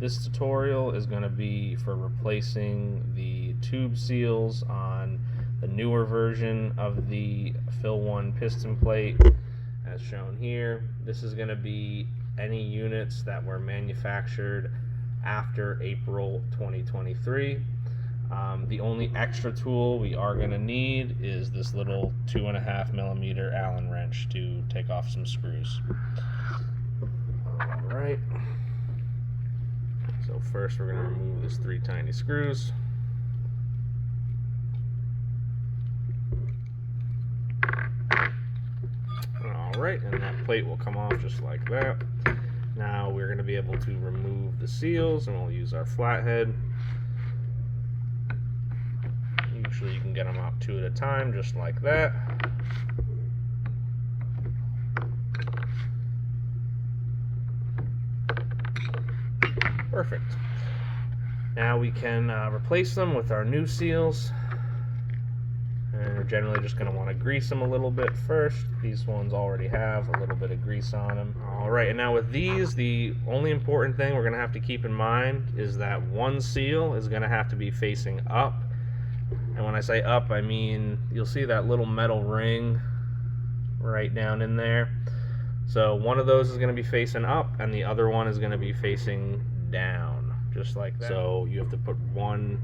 This tutorial is going to be for replacing the tube seals on the newer version of the Fill 1 piston plate as shown here. This is going to be any units that were manufactured after April 2023. The only extra tool we are going to need is this little 2.5mm Allen wrench to take off some screws. Alright, so first we're going to remove these 3 tiny screws. Alright, and that plate will come off just like that. Now we're going to be able to remove the seals, and we'll use our flathead. Usually you can get them out 2 at a time, just like that. Perfect. Now we can replace them with our new seals. And we're generally just going to want to grease them a little bit first. These ones already have a little bit of grease on them. Alright, and now with these, the only important thing we're going to have to keep in mind is that one seal is going to have to be facing up. And when I say up, I mean you'll see that little metal ring right down in there. So one of those is going to be facing up and the other one is going to be facing down, just like that. So you have to put one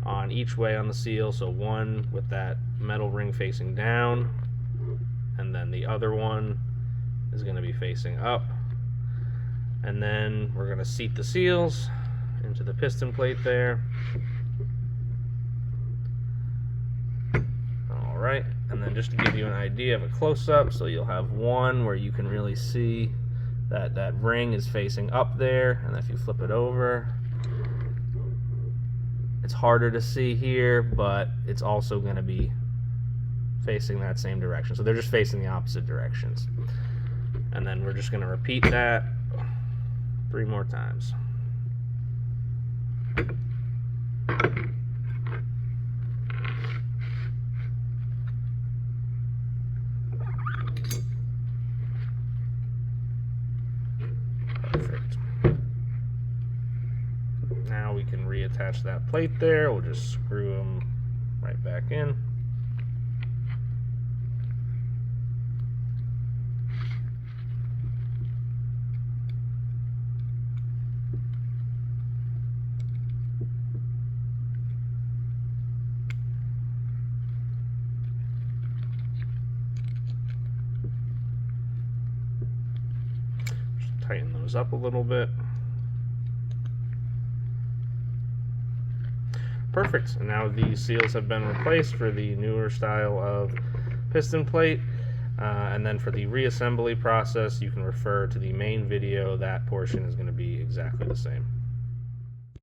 on each way on the seal, so one with that metal ring facing down, and then the other one is going to be facing up. And then we're going to seat the seals into the piston plate there. Alright, and then just to give you an idea of a close-up, so you'll have one where you can really see that that ring is facing up there, and if you flip it over, it's harder to see here, but it's also going to be facing that same direction. So they're just facing the opposite directions. And then we're just going to repeat that 3 more times. Perfect. Now we can reattach that plate there. We'll just screw them right back in. Just tighten those up a little bit. Perfect. And now these seals have been replaced for the newer style of piston plate. And then for the reassembly process, you can refer to the main video. That portion is going to be exactly the same.